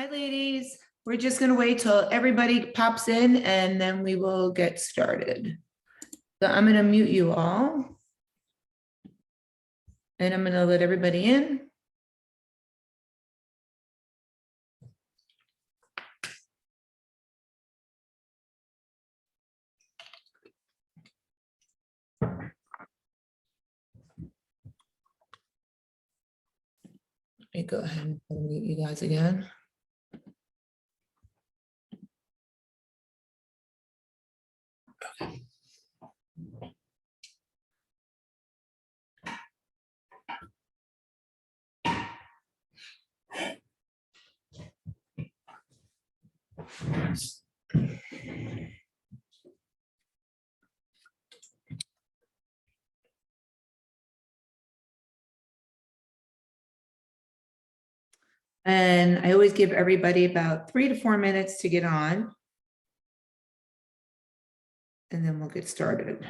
Hi, ladies. We're just going to wait till everybody pops in and then we will get started. So I'm going to mute you all. And I'm going to let everybody in. Let me go ahead and mute you guys again. And I always give everybody about 3 to 4 minutes to get on. And then we'll get started.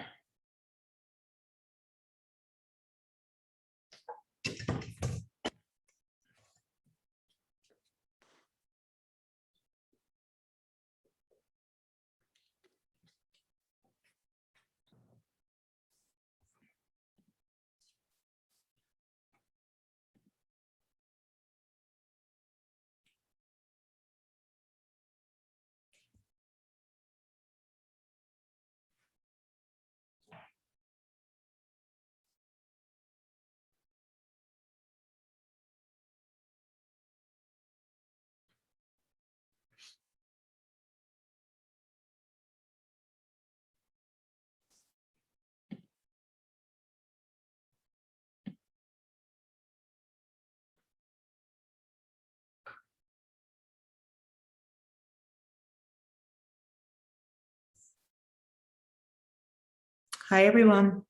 Hi, everyone. All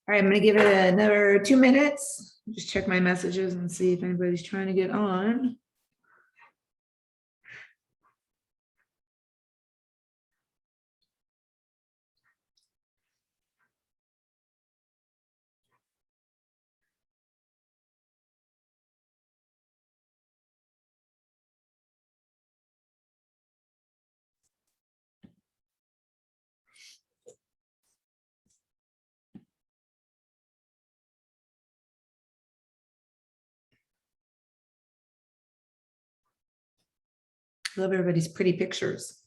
right, I'm going to give it another 2 minutes. Just check my messages and see if anybody's trying to get on. Love everybody's pretty pictures.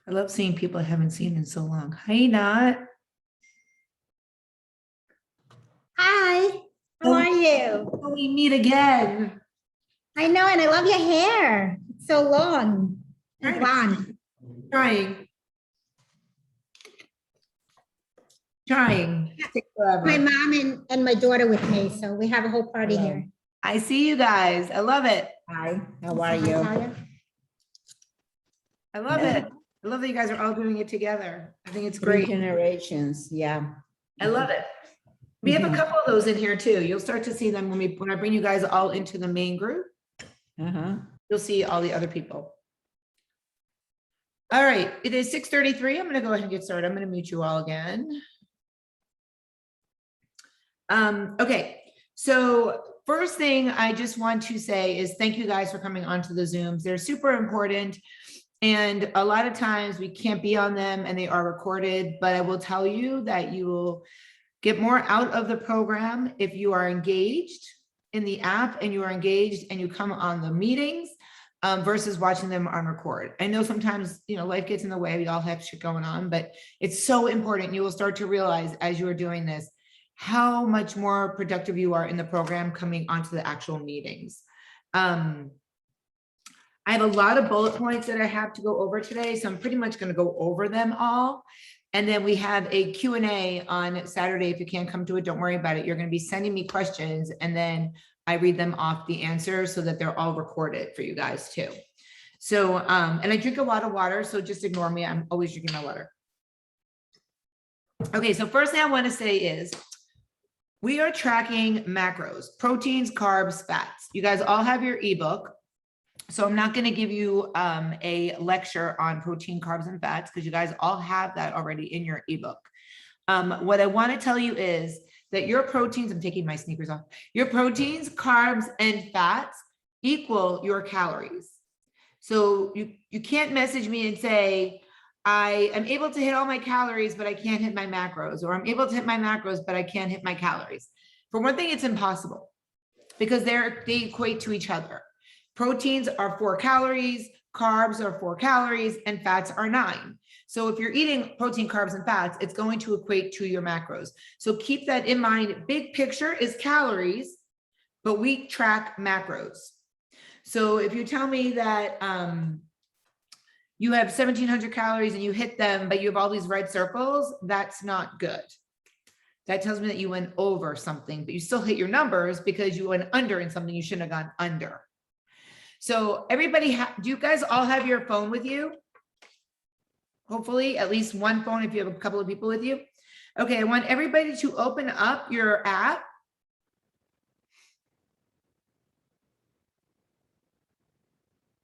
I love seeing people I haven't seen in so long. Hi, Nat. Hi, how are you? We meet again. I know, and I love your hair. It's so long and blonde. Trying. Take forever. My mom and my daughter with me, so we have a whole party Hello. here. I see you guys. I love it. Hi, how are you? I love Yeah. it. I love that you guys are all doing it together. I think it's Three great. generations, yeah. I love it. We have a Mhm. couple of those in here too. You'll start to see them when I bring you guys all into the main group. Uh-huh. You'll see all the other people. All right, it is 6:33. I'm going to go ahead and get started. I'm going to mute you all again. Okay, so first thing I just want to say is thank you guys for coming onto the Zooms. They're super important. And a lot of times we can't be on them and they are recorded, but I will tell you that you will get more out of the program if you are engaged in the app and you are engaged and you come on the meetings versus watching them on record. I know sometimes, life gets in the way. We all have shit going on, but it's so important. You will start to realize as you are doing this, how much more productive you are in the program coming onto the actual meetings. I have a lot of bullet points that I have to go over today, so I'm pretty much going to go over them all. And then we have a Q&A on Saturday. If you can't come to it, don't worry about it. You're going to be sending me questions and then I read them off the answers so that they're all recorded for you guys too. So, and I drink a lot of water, so just ignore me. I'm always drinking my water. Okay, so first thing I want to say is we are tracking macros, proteins, carbs, fats. You guys all have your ebook. So I'm not going to give you a lecture on protein, carbs, and fats because you guys all have that already in your ebook. What I want to tell you is that your proteins, I'm taking my sneakers off, your proteins, carbs, and fats equal your calories. So you can't message me and say, I am able to hit all my calories, but I can't hit my macros, or I'm able to hit my macros, but I can't hit my calories. For one thing, it's impossible because they equate to each other. Proteins are 4 calories, carbs are 4 calories, and fats are 9. So if you're eating protein, carbs, and fats, it's going to equate to your macros. So keep that in mind. Big picture is calories, but we track macros. So if you tell me that you have 1,700 calories and you hit them, but you have all these red circles, that's not good. That tells me that you went over something, but you still hit your numbers because you went under in something you shouldn't have gone under. So everybody, do you guys all have your phone with you? Hopefully at least one phone if you have a couple of people with you. Okay, I want everybody to open up your app.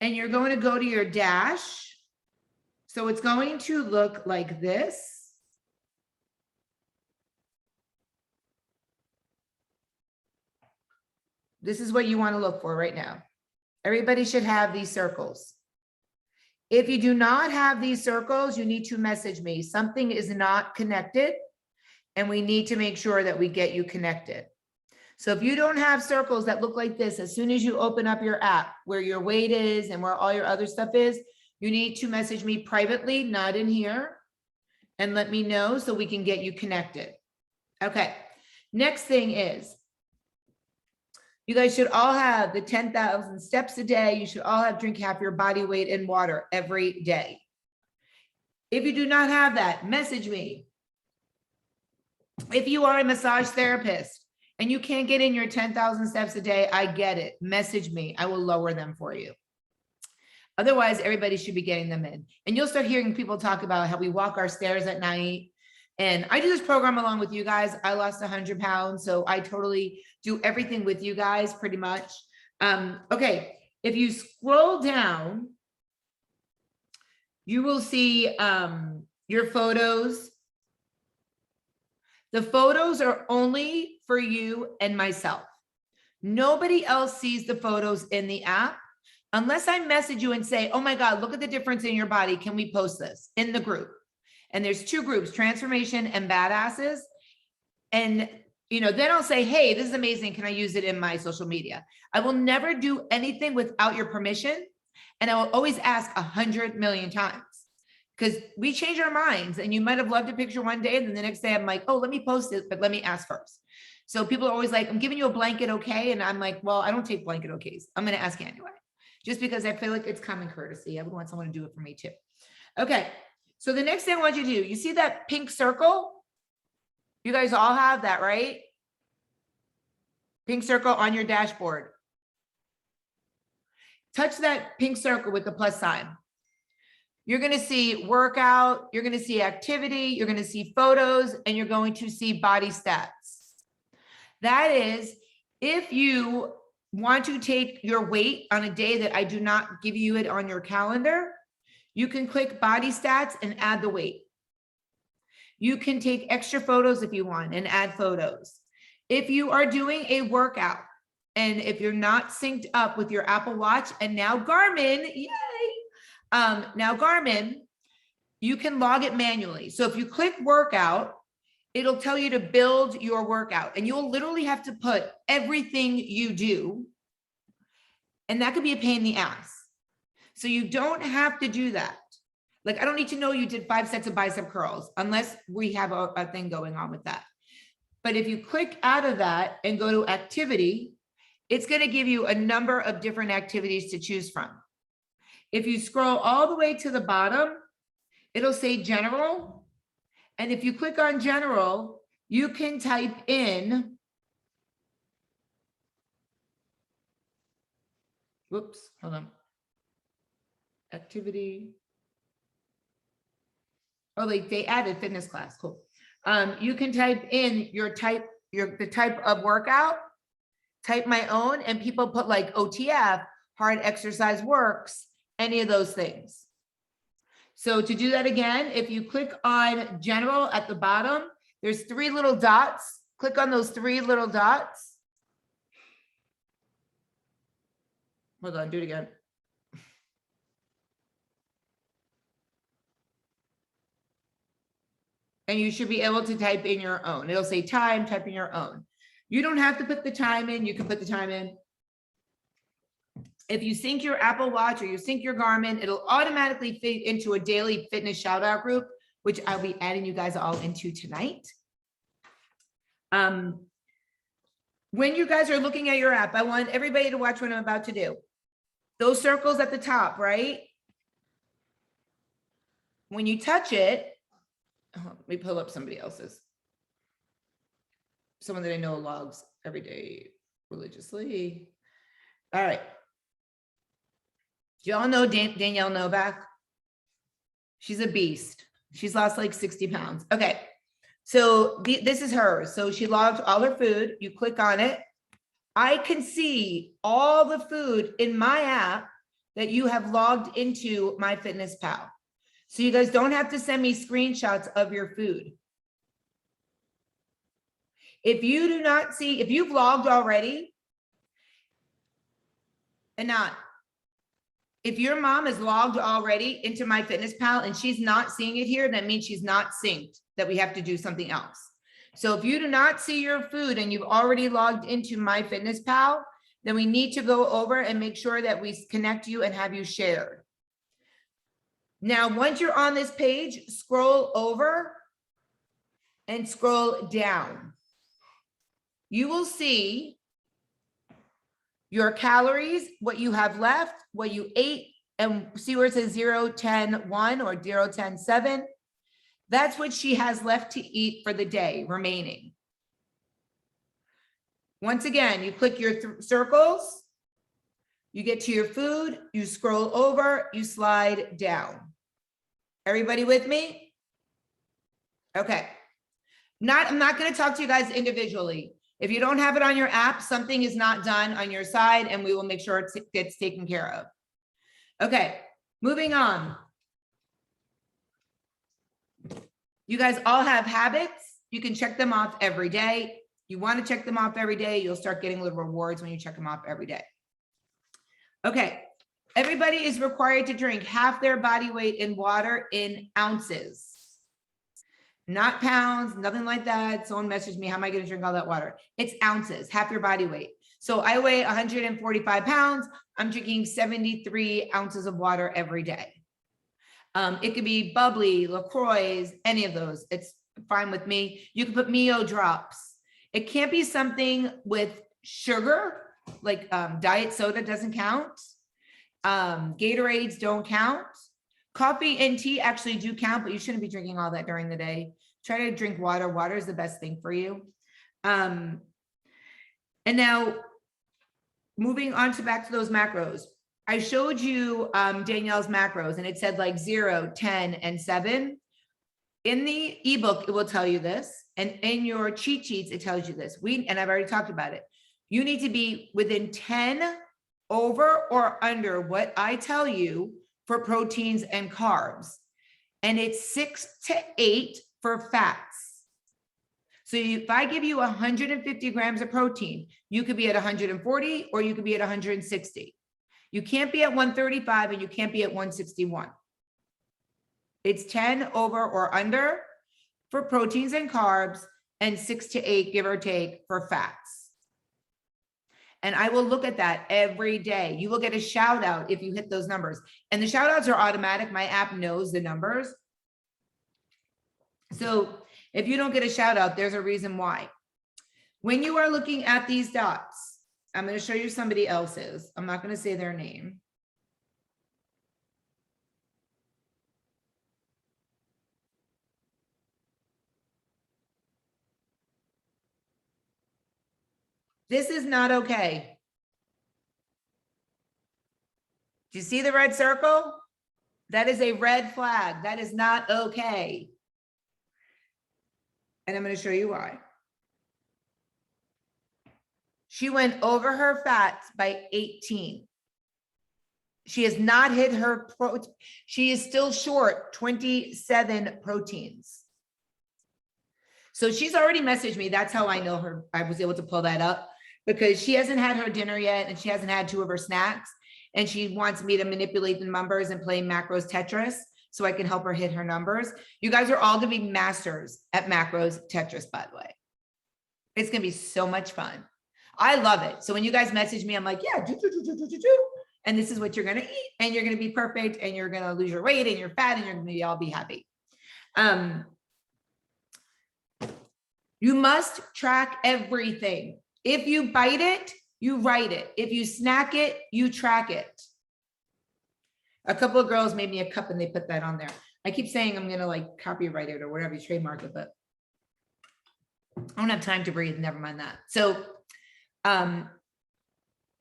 And you're going to go to your dash. So it's going to look like this. This is what you want to look for right now. Everybody should have these circles. If you do not have these circles, you need to message me. Something is not connected, and we need to make sure that we get you connected. So if you don't have circles that look like this, as soon as you open up your app, where your weight is and where all your other stuff is, you need to message me privately, not in here, and let me know so we can get you connected. Okay, next thing is, you guys should all have the 10,000 steps a day. You should all have drink half your body weight in water every day. If you do not have that, message me. If you are a massage therapist and you can't get in your 10,000 steps a day, I get it. Message me. I will lower them for you. Otherwise, everybody should be getting them in. And you'll start hearing people talk about how we walk our stairs at night. And I do this program along with you guys. I lost 100 pounds, so I totally do everything with you guys pretty much. Okay, if you scroll down, you will see your photos. The photos are only for you and myself. Nobody else sees the photos in the app unless I message you and say, oh my God, look at the difference in your body. Can we post this in the group? And there's 2 groups, transformation and badasses. And then I'll say, hey, this is amazing. Can I use it in my social media? I will never do anything without your permission. And I will always ask 100 million times because we change our minds, and you might have loved a picture one day and then the next day I'm like, oh, let me post it, but let me ask first. So people are always like, I'm giving you a blanket okay. And I'm like, well, I don't take blanket okays. I'm going to ask anyway, just because I feel like it's common courtesy. I would want someone to do it for me too. Okay. So the next thing I want you to do, you see that pink circle? You guys all have that, right? Pink circle on your dashboard. Touch that pink circle with the plus sign. You're going to see workout, you're going to see activity, you're going to see photos, and you're going to see body stats. That is, if you want to take your weight on a day that I do not give you it on your calendar, you can click body stats and add the weight. You can take extra photos if you want and add photos. If you are doing a workout and if you're not synced up with your Apple Watch and now Garmin, yay! Now Garmin, you can log it manually. So if you click workout, it'll tell you to build your workout, and you'll literally have to put everything you do. And that could be a pain in the ass. So you don't have to do that. Like, I don't need to know you did 5 sets of bicep curls unless we have a thing going on with that. But if you click out of that and go to activity, it's going to give you a number of different activities to choose from. If you scroll all the way to the bottom, it'll say general. And if you click on general, you can type in, whoops, hold on. Activity. Oh, they added fitness class, cool. You can type in the type of workout, type my own, and people put like OTF, hard exercise works, any of those things. So to do that again, if you click on general at the bottom, there's 3 little dots. Click on those 3 little dots. Hold on, do it again. And you should be able to type in your own. It'll say time, type in your own. You don't have to put the time in, you can put the time in. If you sync your Apple Watch or you sync your Garmin, it'll automatically fit into a daily fitness shout out group, which I'll be adding you guys all into tonight. When you guys are looking at your app, I want everybody to watch what I'm about to do. Those circles at the top, right? When you touch it, let me pull up somebody else's. Someone that I know logs every day religiously. All right. Do y'all know Danielle Novak? She's a beast. She's lost like 60 pounds. Okay. So this is hers. So she logged all her food. You click on it. I can see all the food in my app that you have logged into MyFitnessPal. So you guys don't have to send me screenshots of your food. If you do not see, if you've logged already, and not, if your mom is logged already into MyFitnessPal and she's not seeing it here, that means she's not synced, that we have to do something else. So if you do not see your food and you've already logged into MyFitnessPal, then we need to go over and make sure that we connect you and have you shared. Now, once you're on this page, scroll over and scroll down. You will see your calories, what you have left, what you ate, and see where it says 0, 10, 1 or 0, 10, 7. That's what she has left to eat for the day remaining. Once again, you click your circles, you get to your food, you scroll over, you slide down. Everybody with me? Okay. I'm not going to talk to you guys individually. If you don't have it on your app, something is not done on your side and we will make sure it gets taken care of. Okay, moving on. You guys all have habits. You can check them off every day. You want to check them off every day. You'll start getting little rewards when you check them off every day. Okay, everybody is required to drink half their body weight in water in ounces. Not pounds, nothing like that. Someone messaged me, how am I going to drink all that water? It's ounces, half your body weight. So I weigh 145 pounds. I'm drinking 73 ounces of water every day. It could be bubbly, LaCroix, any of those. It's fine with me. You can put Mio drops. It can't be something with sugar, like diet soda doesn't count. Gatorades don't count. Coffee and tea actually do count, but you shouldn't be drinking all that during the day. Try to drink water. Water is the best thing for you. And now moving on to back to those macros. I showed you Danielle's macros and it said like 0, 10, and 7. In the ebook, it will tell you this. And in your cheat sheets, it tells you this. And I've already talked about it. You need to be within 10 over or under what I tell you for proteins and carbs. And it's 6 to 8 for fats. So if I give you 150 grams of protein, you could be at 140 or you could be at 160. You can't be at 135 and you can't be at 161. It's 10 over or under for proteins and carbs and 6 to 8, give or take, for fats. And I will look at that every day. You will get a shout out if you hit those numbers. And the shout outs are automatic. My app knows the numbers. So if you don't get a shout out, there's a reason why. When you are looking at these dots, I'm going to show you somebody else's. I'm not going to say their name. This is not okay. Do you see the red circle? That is a red flag. That is not okay. And I'm going to show you why. She went over her fats by 18. She has not hit her she is still short 27 proteins. So she's already messaged me. That's how I know her. I was able to pull that up because she hasn't had her dinner yet and she hasn't had 2 of her snacks. And she wants me to manipulate the numbers and play macros Tetris so I can help her hit her numbers. You guys are all gonna be masters at macros Tetris, by the way. It's gonna be so much fun. I love it. So when you guys message me, I'm like, yeah, and this is what you're gonna eat and you're gonna be perfect and you're gonna lose your weight and you're fat and you're gonna all be happy. You must track everything. If you bite it, you write it. If you snack it, you track it. A couple of girls made me a cup and they put that on there. I keep saying I'm gonna like copyright it or whatever, trademark it, but I don't have time to breathe, never mind that. So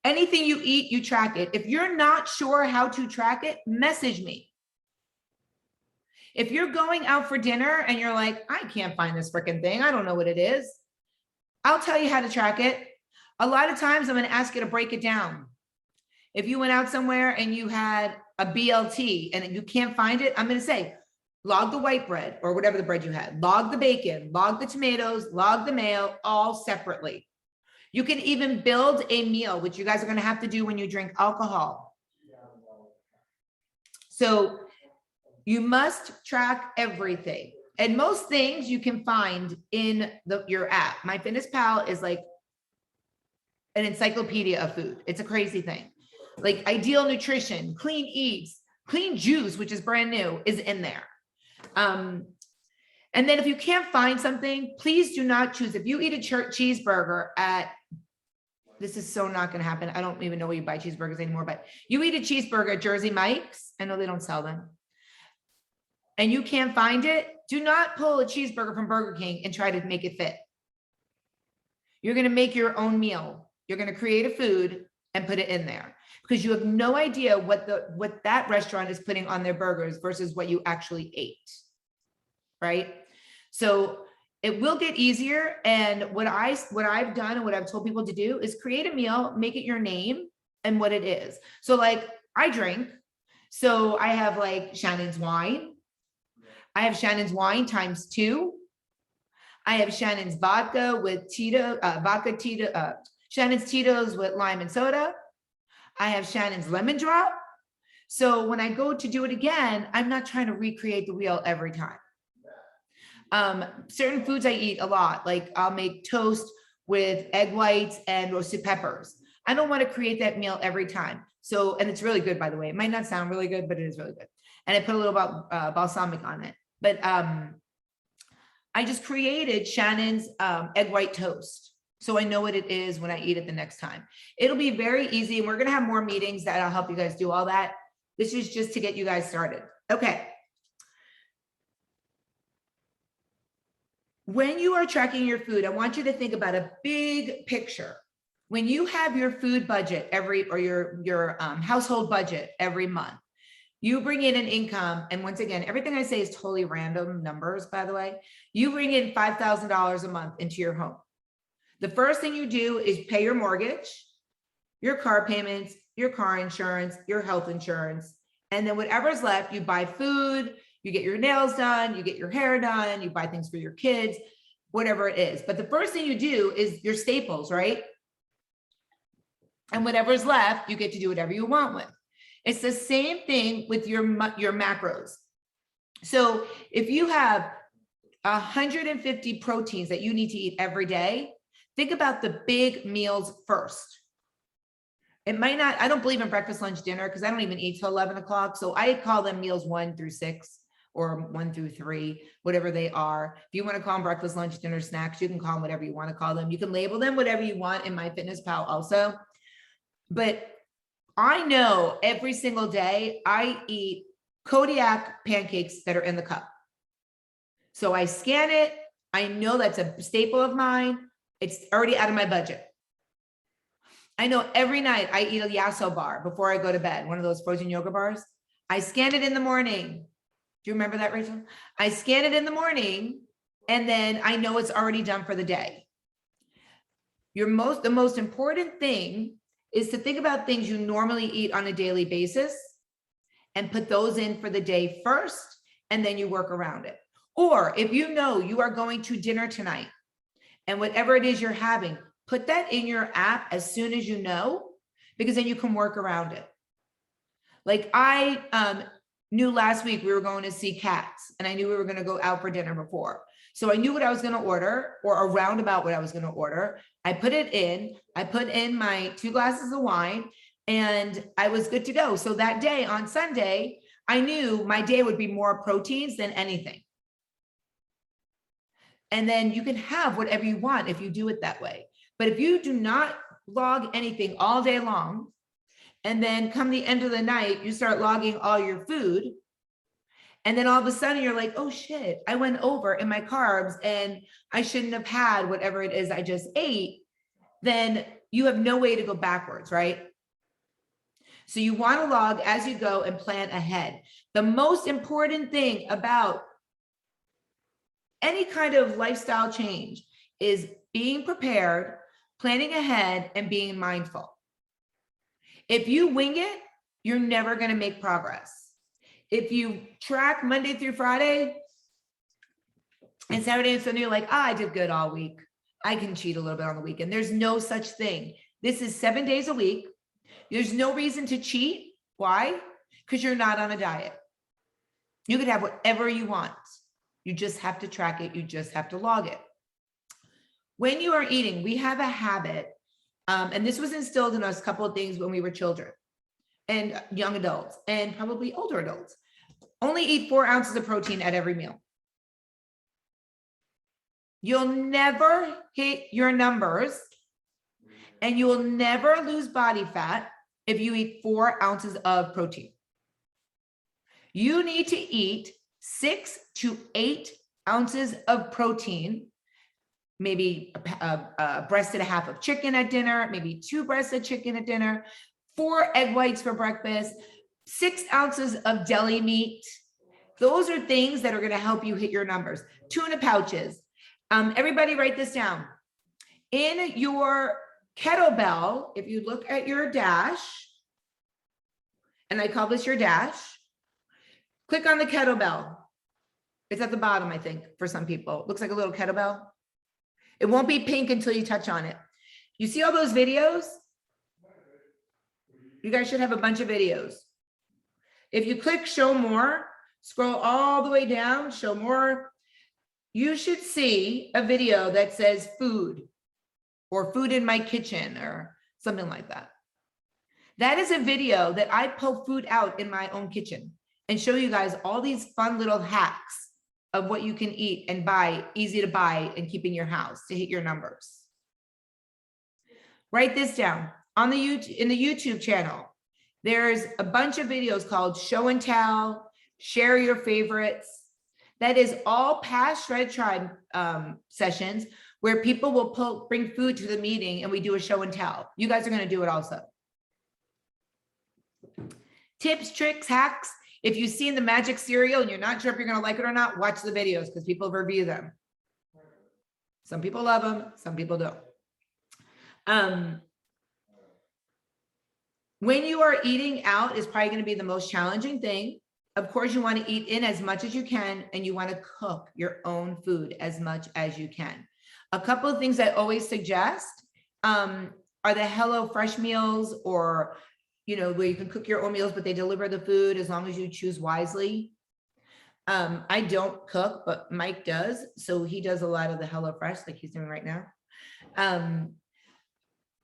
anything you eat, you track it. If you're not sure how to track it, message me. If you're going out for dinner and you're like, I can't find this freaking thing, I don't know what it is, I'll tell you how to track it. A lot of times I'm going to ask you to break it down. If you went out somewhere and you had a BLT and you can't find it, I'm going to say, log the white bread or whatever the bread you had, log the bacon, log the tomatoes, log the mayo, all separately. You can even build a meal, which you guys are going to have to do when you drink alcohol. So you must track everything. And most things you can find in your app. MyFitnessPal is like an encyclopedia of food. It's a crazy thing. Like Ideal Nutrition, Clean Eats, Clean Juice, which is brand new, is in there. And then if you can't find something, please do not choose. If you eat a cheeseburger at, this is so not going to happen. I don't even know where you buy cheeseburgers anymore, but you eat a cheeseburger at Jersey Mike's. I know they don't sell them. And you can't find it, do not pull a cheeseburger from Burger King and try to make it fit. You're going to make your own meal. You're going to create a food and put it in there because you have no idea what that restaurant is putting on their burgers versus what you actually ate. Right? So it will get easier. And what I've done and what I've told people to do is create a meal, make it your name and what it is. So like I drink. So I have like Shannon's wine. I have Shannon's wine times 2. I have Shannon's vodka with Shannon's Tito's with lime and soda. I have Shannon's lemon drop. So when I go to do it again, I'm not trying to recreate the wheel every time. Certain foods I eat a lot, like I'll make toast with egg whites and roasted peppers. I don't want to create that meal every time. So, and it's really good, by the way. It might not sound really good, but it is really good. And I put a little balsamic on it. But I just created Shannon's egg white toast. So I know what it is when I eat it the next time. It'll be very easy. And we're going to have more meetings that I'll help you guys do all that. This is just to get you guys started. Okay. When you are tracking your food, I want you to think about a big picture. When you have your food budget your household budget every month, you bring in an income. And once again, everything I say is totally random numbers, by the way. You bring in $5,000 a month into your home. The first thing you do is pay your mortgage, your car payments, your car insurance, your health insurance. And then whatever's left, you buy food, you get your nails done, you get your hair done, you buy things for your kids, whatever it is. But the first thing you do is your staples, right? And whatever's left, you get to do whatever you want with. It's the same thing with your macros. So if you have 150 proteins that you need to eat every day, think about the big meals first. It might not, I don't believe in breakfast, lunch, dinner, because I don't even eat till 11 o'clock. So I call them meals 1 through 6 or 1 through 3, whatever they are. If you want to call them breakfast, lunch, dinner, snacks, you can call them whatever you want to call them. You can label them whatever you want in MyFitnessPal also. But I know every single day I eat Kodiak pancakes that are in the cup. So I scan it. I know that's a staple of mine. It's already out of my budget. I know every night I eat a Yasso bar before I go to bed, one of those frozen yogurt bars. I scan it in the morning. Do you remember that, Rachel? I scan it in the morning and then I know it's already done for the day. The most important thing is to think about things you normally eat on a daily basis and put those in for the day first, and then you work around it. Or if you know you are going to dinner tonight and whatever it is you're having, put that in your app as soon as you know, because then you can work around it. Like I knew last week we were going to see Cats and I knew we were going to go out for dinner before. So I knew what I was going to order, or around about what I was going to order. I put it in, I put in my 2 glasses of wine and I was good to go. So that day on Sunday, I knew my day would be more proteins than anything. And then you can have whatever you want if you do it that way. But if you do not log anything all day long, and then come the end of the night, you start logging all your food, and then all of a sudden you're like, oh shit, I went over in my carbs and I shouldn't have had whatever it is I just ate, then you have no way to go backwards, right? So you want to log as you go and plan ahead. The most important thing about any kind of lifestyle change is being prepared, planning ahead, and being mindful. If you wing it, you're never going to make progress. If you track Monday through Friday and Saturday and Sunday, you're like, I did good all week. I can cheat a little bit on the weekend. There's no such thing. This is 7 days a week. There's no reason to cheat. Why? Because you're not on a diet. You could have whatever you want. You just have to track it. You just have to log it. When you are eating, we have a habit, and this was instilled in us a couple of things when we were children and young adults and probably older adults. Only eat 4 ounces of protein at every meal. You'll never hit your numbers and you will never lose body fat if you eat 4 ounces of protein. You need to eat 6 to 8 ounces of protein, maybe a breast and a half of chicken at dinner, maybe 2 breasts of chicken at dinner, 4 egg whites for breakfast, 6 ounces of deli meat. Those are things that are going to help you hit your numbers. Tuna pouches. Everybody write this down. In your kettlebell, if you look at your dash, and I call this your dash, click on the kettlebell. It's at the bottom, I think, for some people. It looks like a little kettlebell. It won't be pink until you touch on it. You see all those videos? You guys should have a bunch of videos. If you click show more, scroll all the way down, show more, you should see a video that says food or food in my kitchen or something like that. That is a video that I pull food out in my own kitchen and show you guys all these fun little hacks of what you can eat and buy, easy to buy and keep in your house to hit your numbers. Write this down. In the YouTube channel, there's a bunch of videos called Show and Tell, Share Your Favorites. That is all past Shred Tribe sessions where people will bring food to the meeting and we do a show and tell. You guys are going to do it also. Tips, tricks, hacks. If you've seen the magic cereal and you're not sure if you're going to like it or not, watch the videos because people review them. Some people love them, some people don't. When you are eating out is probably going to be the most challenging thing. Of course, you want to eat in as much as you can, and you want to cook your own food as much as you can. A couple of things I always suggest are the Hello Fresh meals, or where you can cook your own meals, but they deliver the food as long as you choose wisely. I don't cook, but Mike does. So he does a lot of the Hello Fresh like he's doing right now.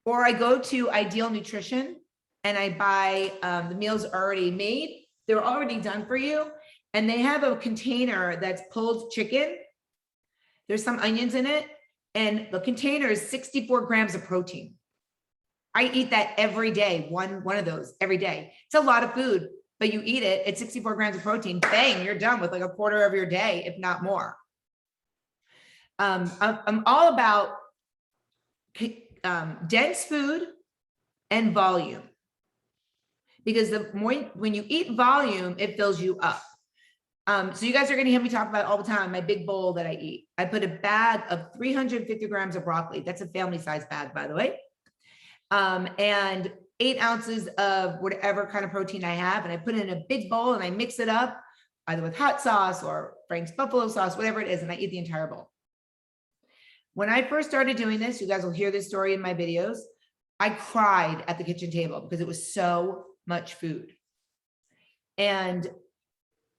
Or I go to Ideal Nutrition and I buy the meals already made. They're already done for you. And they have a container that's pulled chicken. There's some onions in it. And the container is 64 grams of protein. I eat that every day, one of those every day. It's a lot of food, but you eat it, it's 64 grams of protein. Bang, you're done with like a quarter of your day, if not more. I'm all about dense food, and volume. Because the more, when you eat volume, it fills you up. So you guys are gonna hear me talk about all the time, my big bowl that I eat. I put a bag of 350 grams of broccoli. That's a family size bag, by the way. And 8 ounces of whatever kind of protein I have. And I put it in a big bowl and I mix it up either with hot sauce or Frank's buffalo sauce, whatever it is. And I eat the entire bowl. When I first started doing this, you guys will hear this story in my videos. I cried at the kitchen table because it was so much food. And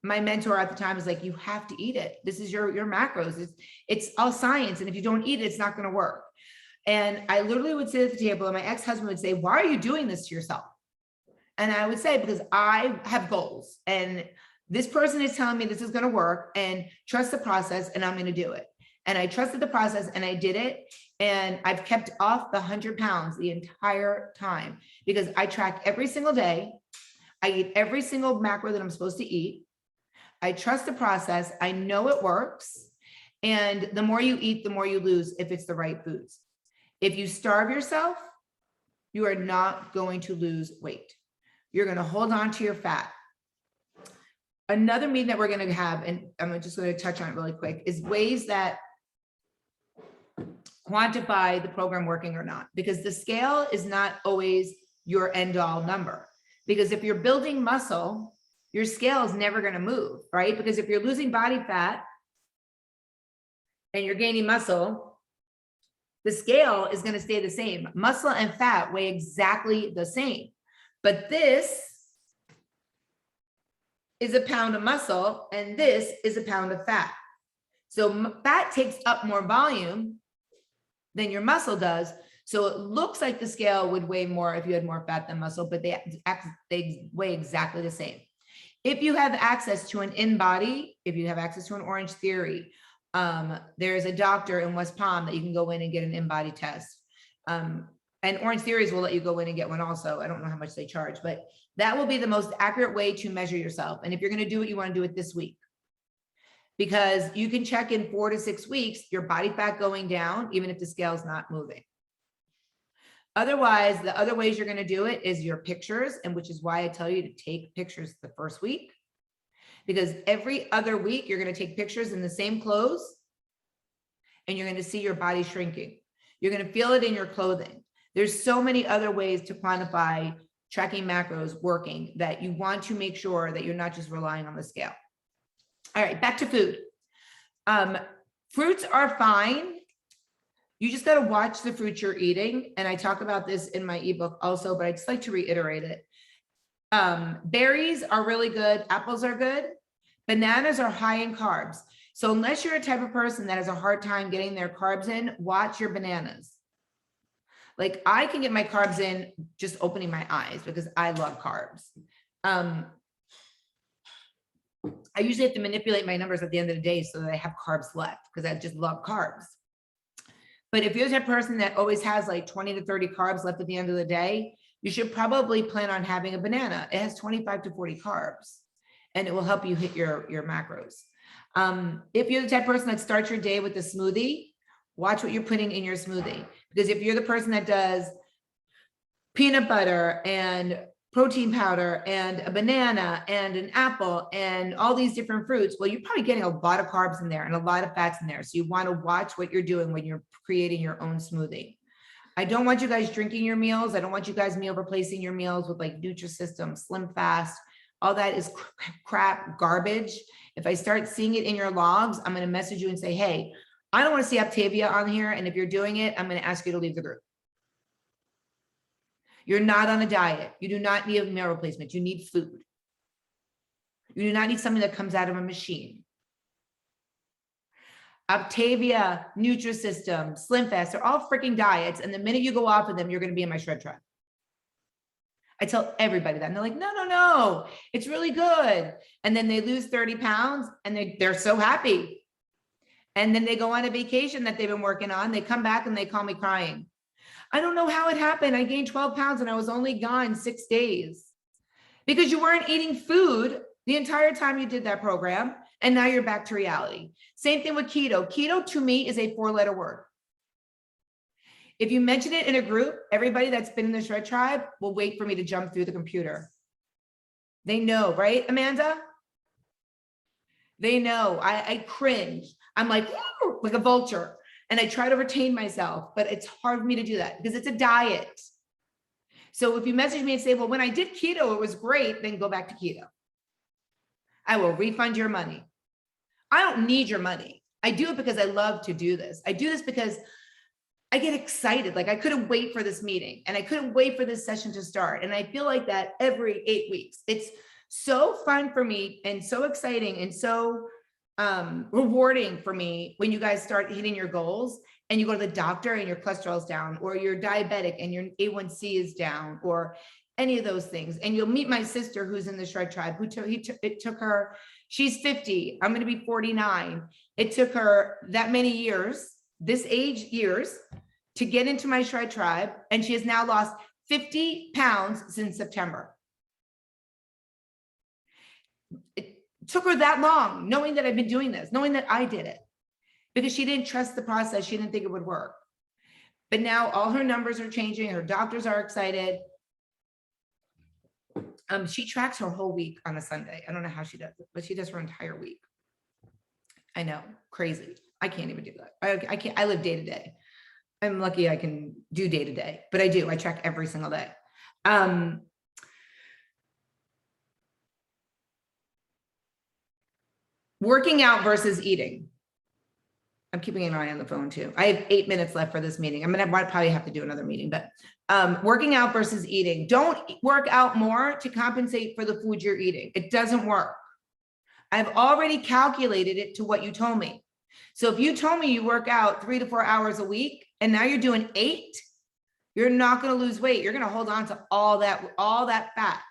my mentor at the time was like, you have to eat it. This is your macros. It's all science. And if you don't eat it, it's not going to work. And I literally would sit at the table and my ex-husband would say, why are you doing this to yourself? And I would say, because I have goals and this person is telling me this is going to work, and trust the process, and I'm going to do it. And I trusted the process and I did it. And I've kept off the 100 pounds the entire time because I track every single day. I eat every single macro that I'm supposed to eat. I trust the process. I know it works. And the more you eat, the more you lose if it's the right foods. If you starve yourself, you are not going to lose weight. You're going to hold on to your fat. Another meeting that we're going to have, and I'm just going to touch on it really quick, is ways that quantify the program working or not, because the scale is not always your end all number. Because if you're building muscle, your scale is never going to move, right? Because if you're losing body fat and you're gaining muscle, the scale is going to stay the same. Muscle and fat weigh exactly the same, but this is a pound of muscle and this is a pound of fat. So fat takes up more volume than your muscle does. So it looks like the scale would weigh more if you had more fat than muscle, but they weigh exactly the same. If you have access to an InBody, if you have access to an Orange Theory, there's a doctor in West Palm that you can go in and get an InBody test. And Orange Theories will let you go in and get one also. I don't know how much they charge, but that will be the most accurate way to measure yourself. And if you're going to do it, you want to do it this week. Because you can check in 4 to 6 weeks, your body fat going down, even if the scale is not moving. Otherwise, the other ways you're going to do it is your pictures, and which is why I tell you to take pictures the first week. Because every other week, you're going to take pictures in the same clothes, and you're going to see your body shrinking. You're going to feel it in your clothing. There's so many other ways to quantify tracking macros working that you want to make sure that you're not just relying on the scale. All right, back to food. Fruits are fine. You just got to watch the fruit you're eating. And I talk about this in my ebook also, but I just like to reiterate it. Berries are really good. Apples are good. Bananas are high in carbs. So unless you're a type of person that has a hard time getting their carbs in, watch your bananas. Like I can get my carbs in just opening my eyes because I love carbs. I usually have to manipulate my numbers at the end of the day so that I have carbs left because I just love carbs. But if you're the type of person that always has like 20 to 30 carbs left at the end of the day, you should probably plan on having a banana. It has 25 to 40 carbs and it will help you hit your macros. If you're the type of person that starts your day with a smoothie, watch what you're putting in your smoothie. Because if you're the person that does peanut butter and protein powder and a banana and an apple and all these different fruits, well, you're probably getting a lot of carbs in there and a lot of fats in there. So you want to watch what you're doing when you're creating your own smoothie. I don't want you guys drinking your meals. I don't want you guys meal replacing your meals with like Nutrisystem, Slim Fast. All that is crap, garbage. If I start seeing it in your logs, I'm going to message you and say, hey, I don't want to see Optavia on here. And if you're doing it, I'm going to ask you to leave the group. You're not on a diet. You do not need a meal replacement. You need food. You do not need something that comes out of a machine. Optavia, Nutrisystem, Slim Fast, they're all freaking diets. And the minute you go off of them, you're going to be in my shred tribe. I tell everybody that and they're like, no, it's really good. And then they lose 30 pounds and they're so happy. And then they go on a vacation that they've been working on. They come back and they call me crying. I don't know how it happened. I gained 12 pounds and I was only gone 6 days because you weren't eating food the entire time you did that program. And now you're back to reality. Same thing with keto. Keto to me is a 4-letter word. If you mention it in a group, everybody that's been in the Shred Tribe will wait for me to jump through the computer. They know, right, Amanda? They know. I cringe. I'm like a vulture, and I try to retain myself, but it's hard for me to do that because it's a diet. So if you message me and say, well, when I did keto, it was great, then go back to keto. I will refund your money. I don't need your money. I do it because I love to do this. I do this because I get excited. Like I couldn't wait for this meeting and I couldn't wait for this session to start. And I feel like that every 8 weeks. It's so fun for me and so exciting and so rewarding for me when you guys start hitting your goals and you go to the doctor and your cholesterol's down, or you're diabetic and your A1C is down, or any of those things. And you'll meet my sister who's in the Shred Tribe, it took her, she's 50, I'm going to be 49. It took her that many years, this age years, to get into my Shred Tribe. And she has now lost 50 pounds since September. It took her that long, knowing that I've been doing this, knowing that I did it, because she didn't trust the process. She didn't think it would work. But now all her numbers are changing. Her doctors are excited. She tracks her whole week on a Sunday. I don't know how she does it, but she does her entire week. I know, crazy. I can't even do that. I can't, I live day to day. I'm lucky I can do day to day, but I do. I track every single day. Working out versus eating. I'm keeping an eye on the phone too. I have 8 minutes left for this meeting. I'm gonna probably have to do another meeting, but working out versus eating. Don't work out more to compensate for the food you're eating. It doesn't work. I've already calculated it to what you told me. So if you told me you work out 3 to 4 hours a week and now you're doing 8, you're not going to lose weight. You're going to hold on to all that fat.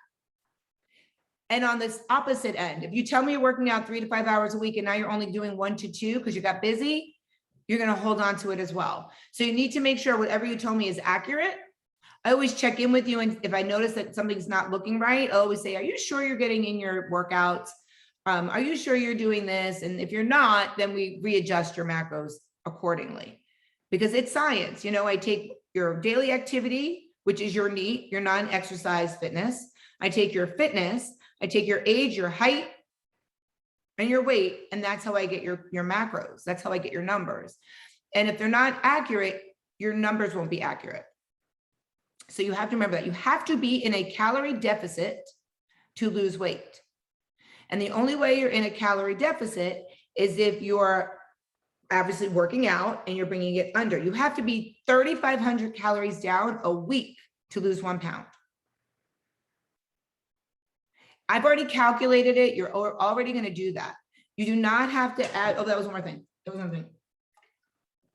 And on this opposite end, if you tell me you're working out 3 to 5 hours a week and now you're only doing 1 to 2 because you got busy, you're going to hold on to it as well. So you need to make sure whatever you told me is accurate. I always check in with you. And if I notice that something's not looking right, I always say, are you sure you're getting in your workouts? Are you sure you're doing this? And if you're not, then we readjust your macros accordingly, because it's science. You know, I take your daily activity, which is your NEAT, your non-exercise fitness. I take your fitness, I take your age, your height, and your weight. And that's how I get your macros. That's how I get your numbers. And if they're not accurate, your numbers won't be accurate. So you have to remember that you have to be in a calorie deficit to lose weight. And the only way you're in a calorie deficit is if you're obviously working out and you're bringing it under. You have to be 3,500 calories down a week to lose 1 pound. I've already calculated it. You're already going to do that. You do not have to add. Oh, that was one more thing. That was another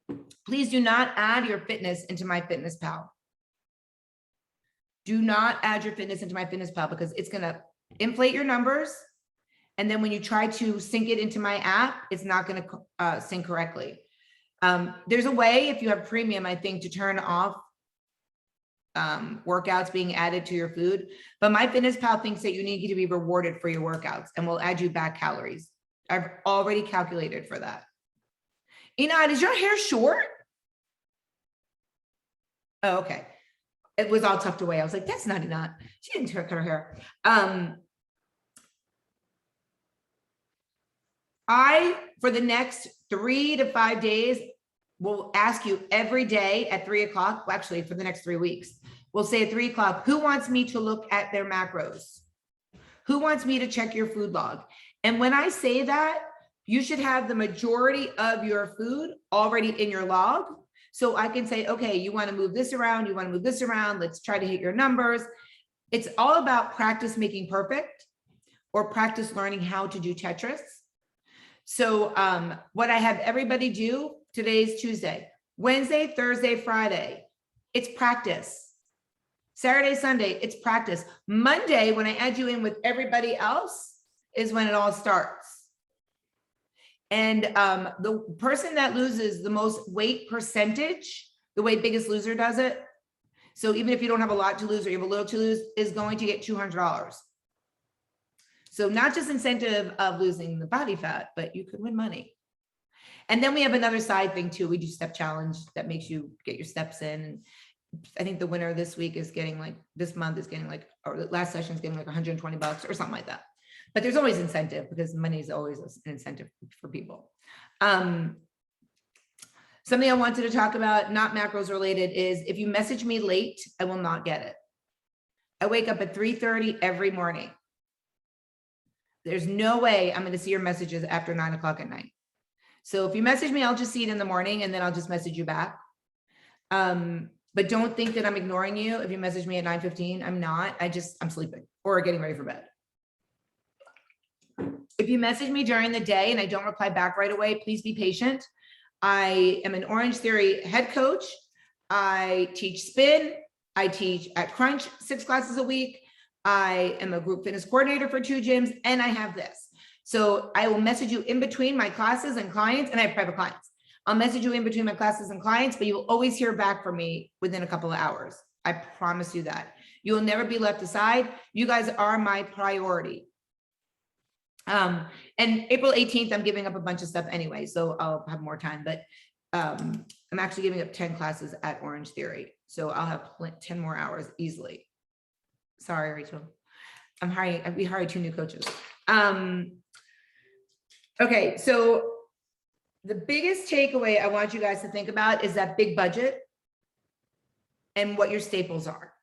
thing. Please do not add your fitness into MyFitnessPal. Do not add your fitness into MyFitnessPal, because it's going to inflate your numbers. And then when you try to sync it into my app, it's not going to sync correctly. There's a way, if you have premium, I think, to turn off workouts being added to your food. But MyFitnessPal thinks that you need to be rewarded for your workouts and will add you back calories. I've already calculated for that. Enad, is your hair short? Oh, okay. It was all tucked away. I was like, that's not Enad. She didn't cut her hair. For the next 3 to 5 days, will ask you every day at 3 o'clock. Well, actually, for the next 3 weeks, we'll say at 3 o'clock, who wants me to look at their macros? Who wants me to check your food log? And when I say that, you should have the majority of your food already in your log. So I can say, okay, you want to move this around, you want to move this around, let's try to hit your numbers. It's all about practice making perfect, or practice learning how to do Tetris. So what I have everybody do, today's Tuesday, Wednesday, Thursday, Friday, it's practice. Saturday, Sunday, it's practice. Monday, when I add you in with everybody else, is when it all starts. And the person that loses the most weight percentage, the way Biggest Loser does it, so even if you don't have a lot to lose or you have a little to lose, is going to get $200. So not just incentive of losing the body fat, but you could win money. And then we have another side thing too. We do step challenge that makes you get your steps in. I think the winner this week is getting like, this month is getting like, or the last session is getting like $120 or something like that. But there's always incentive because money is always an incentive for people. Something I wanted to talk about, not macros related, is if you message me late, I will not get it. I wake up at 3:30 every morning. There's no way I'm going to see your messages after 9 o'clock at night. So if you message me, I'll just see it in the morning and then I'll just message you back. But don't think that I'm ignoring you. If you message me at 9:15, I'm not. I'm sleeping or getting ready for bed. If you message me during the day and I don't reply back right away, please be patient. I am an Orange Theory head coach. I teach spin. I teach at Crunch 6 classes a week. I am a group fitness coordinator for 2 gyms, and I have this. So I will message you in between my classes and clients, and I have private clients. I'll message you in between my classes and clients, but you will always hear back from me within a couple of hours. I promise you that. You will never be left aside. You guys are my priority. And April 18th, I'm giving up a bunch of stuff anyway, so I'll have more time, but I'm actually giving up 10 classes at Orange Theory. So I'll have 10 more hours easily. Sorry, Rachel. We hired 2 new coaches. Okay, so the biggest takeaway I want you guys to think about is that big budget and what your staples are.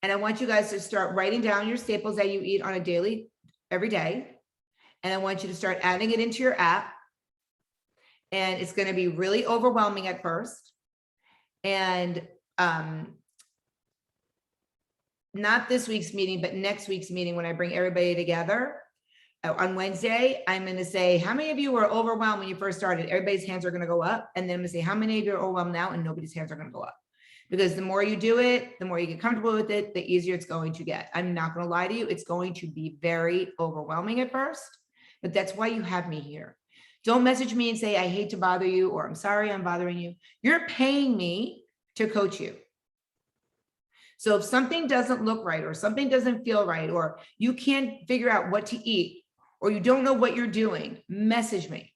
And I want you guys to start writing down your staples that you eat on a daily, every day. And I want you to start adding it into your app. And it's going to be really overwhelming at first. And not this week's meeting, but next week's meeting, when I bring everybody together on Wednesday, I'm going to say, how many of you were overwhelmed when you first started? Everybody's hands are going to go up. And then I'm going to say, how many of you are overwhelmed now? And nobody's hands are going to go up. Because the more you do it, the more you get comfortable with it, the easier it's going to get. I'm not going to lie to you. It's going to be very overwhelming at first, but that's why you have me here. Don't message me and say, I hate to bother you, or I'm sorry I'm bothering you. You're paying me to coach you. So if something doesn't look right, or something doesn't feel right, or you can't figure out what to eat, or you don't know what you're doing, message me.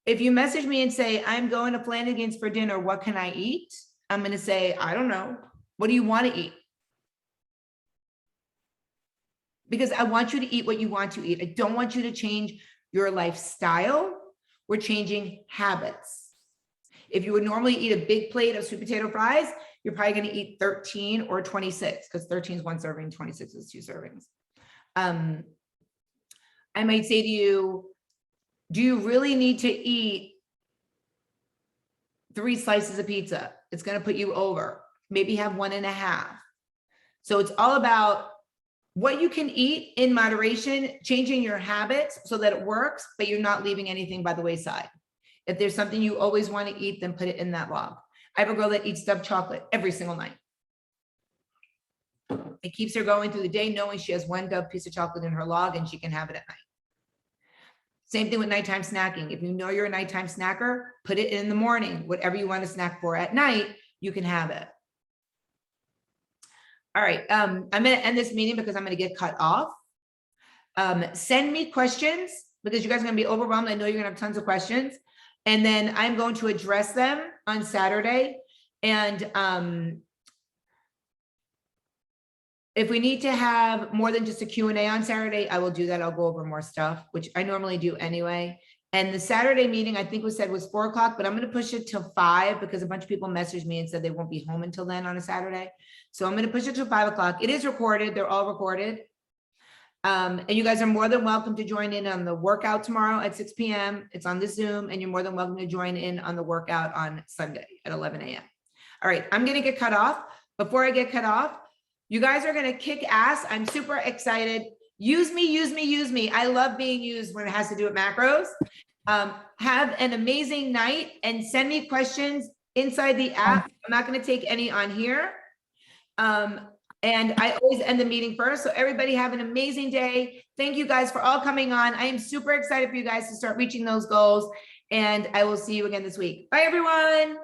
If you message me and say, I'm going to Flanagan's for dinner, what can I eat? I'm going to say, I don't know. What do you want to eat? Because I want you to eat what you want to eat. I don't want you to change your lifestyle. We're changing habits. If you would normally eat a big plate of sweet potato fries, you're probably going to eat 13 or 26, because 13 is 1 serving, 26 is 2 servings. I might say to you, do you really need to eat 3 slices of pizza? It's going to put you over. Maybe have 1.5. So it's all about what you can eat in moderation, changing your habits so that it works, but you're not leaving anything by the wayside. If there's something you always want to eat, then put it in that log. I have a girl that eats Dove chocolate every single night. It keeps her going through the day knowing she has 1 Dove piece of chocolate in her log and she can have it at night. Same thing with nighttime snacking. If you know you're a nighttime snacker, put it in the morning. Whatever you want to snack for at night, you can have it. All right, I'm going to end this meeting because I'm going to get cut off. Send me questions because you guys are going to be overwhelmed. I know you're going to have tons of questions. And then I'm going to address them on Saturday. And if we need to have more than just a Q&A on Saturday, I will do that. I'll go over more stuff, which I normally do anyway. And the Saturday meeting, I think was 4 o'clock, but I'm going to push it till 5 because a bunch of people messaged me and said they won't be home until then on a Saturday. So I'm going to push it till 5 o'clock. It is recorded. They're all recorded. And you guys are more than welcome to join in on the workout tomorrow at 6 p.m. It's on the Zoom, and you're more than welcome to join in on the workout on Sunday at 11 a.m. All right, I'm going to get cut off. Before I get cut off, you guys are going to kick ass. I'm super excited. Use me, use me, use me. I love being used when it has to do with macros. Have an amazing night and send me questions inside the app. I'm not going to take any on here. And I always end the meeting first. So everybody have an amazing day. Thank you guys for all coming on. I am super excited for you guys to start reaching those goals. And I will see you again this week. Bye, everyone.